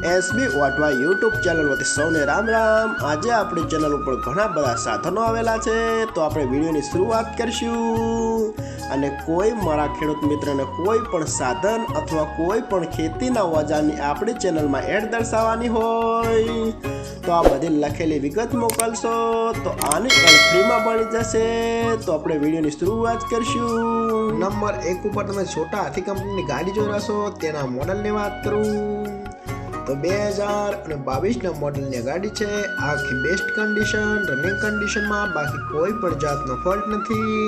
SB વાટવા YouTube channel વતી સૌને રામ રામ। આજે આપણી ચેનલ ઉપર ઘણા બધા સાધનો આવેલા છે, તો આપણે વિડીયોની શરૂઆત કરીશું। અને કોઈ મારા ખેડૂત મિત્રને કોઈ પણ સાધન અથવા કોઈ પણ ખેતીના ઓજારની આપણી ચેનલમાં એડ દર્શાવવાની હોય તો આ બધી લખેલી વિગત મોકલશો તો આની એડ ફ્રીમાં મળી જશે। તો આપણે વિડીયોની શરૂઆત કરીશું। નંબર 1 ઉપર તમે છોટા હાથી કંપનીની ગાડી જોઈ રહ્યા છો, તેના મોડલની વાત કરું તો 2022ના મોડલની ગાડી છે। આખી બેસ્ટ કન્ડિશન, રનિંગ કન્ડિશનમાં, બાકી કોઈ પણ જાતનો ફોલ્ટ નથી।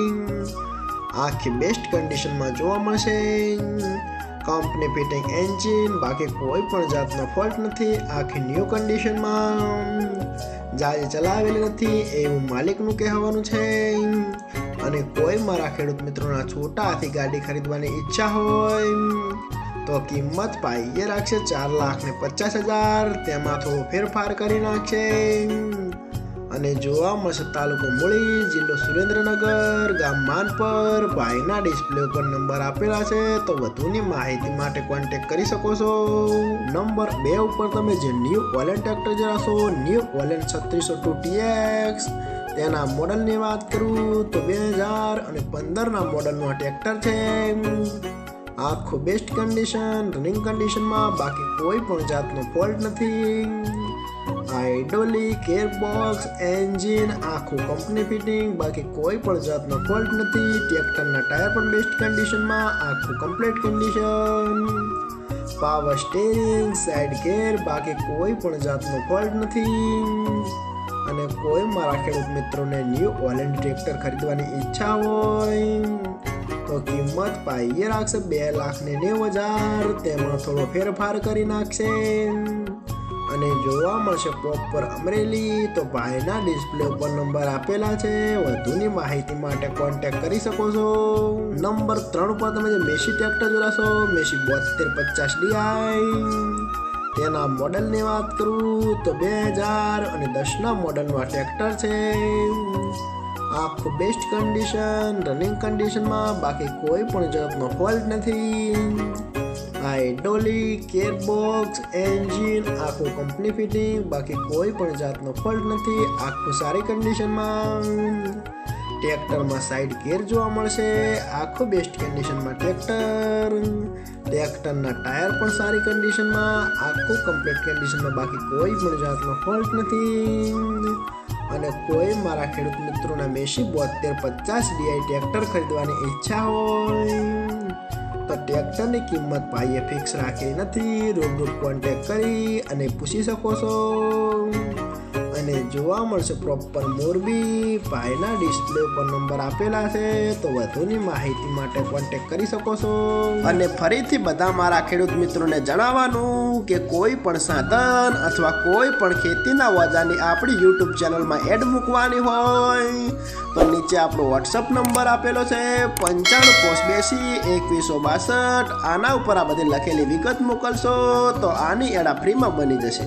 આખી બેસ્ટ કન્ડિશનમાં જોવા મળશે। કંપની ફિટિંગ એન્જિન, બાકી કોઈ પણ જાતનો ફોલ્ટ નથી। આખી ન્યૂ કન્ડિશનમાં, જાજી ચલાવેલી નથી એવું માલિકનું કહેવાનું છે। અને કોઈ મારા ખેડૂત મિત્રોના છોટા હાથી ગાડી ખરીદવાની ઈચ્છા હોય તો કિંમત પાઈએ રાખશે 4,50,000, તેમાં થોડો ફેરફાર કરી નાખશે। અને જોવા મળશે તાલુકો મૂળી, જિલ્લો સુરેન્દ્રનગર, ગામ માનપર। ભાઈના ડિસ્પ્લે ઉપર નંબર આપેલા છે, તો વધુની માહિતી માટે કોન્ટેક્ટ કરી શકો છો। નંબર 2 ઉપર તમે જે ન્યૂ ઓલેન્ડ ટ્રેક્ટર જોશો, ન્યૂ ઓલેન્ડ 3602 TX, તેના મોડલની વાત કરું તો 2015ના મોડલનું આ ટ્રેક્ટર છે। આખું બેસ્ટ કન્ડિશન, રનિંગ કન્ડિશનમાં, બાકી કોઈ પણ જાતનો ફોલ્ટ નથી। હાઇડ્રોલિક, ગિયરબોક્સ, એન્જિન આખું કંપની ફિટિંગ, બાકી કોઈ પણ જાતનો ફોલ્ટ નથી। ટ્રેક્ટરના ટાયર પણ બેસ્ટ કન્ડિશનમાં, આખું complete condition. Power steering, side gear, બાકી કોઈ પણ જાતનો ફોલ્ટ નથી। અને કોઈ મારા ખેડૂત મિત્રોને ન્યૂ ઓલેન્ડ ટ્રેક્ટર ખરીદવાની ઈચ્છા હોય તો કિંમત પાઈએ રાખશે 2,90,000, તેમાં થોડો ફેરફાર કરી નાખશે। અને જોવા મળશે પ્રોપર અમરેલી। તો ભાઈના ડિસ્પ્લે ઉપર નંબર આપેલા છે, વધુની માહિતી માટે કોન્ટેક્ટ કરી શકો છો। નંબર 3 ઉપર તમે જે મેસી ટ્રેક્ટર જોશો, મેસી 7250 DI, તેના મોડલની વાત કરું તો 2010ના મોડલનું આ ટ્રેક્ટર છે। આખું બેસ્ટ કન્ડિશન, રનિંગ કન્ડિશનમાં, બાકી કોઈ પણ જાતનો ફોલ્ટ નથી। હાઇડ્રોલિક, ગિયરબોક્સ, એન્જિન આખું કંપની ફિટિંગ, બાકી કોઈ પણ જાતનો ફોલ્ટ નથી। આખું સારી કન્ડિશનમાં। ટ્રેક્ટરમાં સાઇડ ગિયર જોવા મળશે। આખું બેસ્ટ કન્ડિશનમાં ટ્રેક્ટર। ટ્રેક્ટરના ટાયર પણ સારી કન્ડિશનમાં, આખું કમ્પ્લીટ કન્ડિશનમાં, બાકી કોઈ પણ જાતનો ફોલ્ટ નથી। અને કોઈ મારા ખેડૂત મિત્રોના મેસી 7250 DI ટ્રેક્ટર ખરીદવાની ઈચ્છા હોય તો ટ્રેક્ટરની કિંમત પાઈએ ફિક્સ રાખી નથી, રૂબરૂ કોન્ટેક્ટ કરી અને પૂછી શકો છો। અને જોવા મળશે પ્રોપર મોરબી। ભાઈના ડિસ્પ્લે ઉપર નંબર આપેલા છે, તો વધુની માહિતી માટે કોન્ટેક્ટ કરી શકો છો। અને ફરીથી બધા મારા ખેડૂત મિત્રોને જણાવવાનું કે કોઈ પણ સાધન અથવા કોઈ પણ ખેતીના ઓજારની આપણી યુટ્યુબ ચેનલમાં એડ મૂકવાની હોય તો નીચે આપણો વોટ્સઅપ નંબર આપેલો છે 9582 2162। આના ઉપર આ બધી લખેલી વિગત મોકલશો તો આની એડ ફ્રીમાં બની જશે।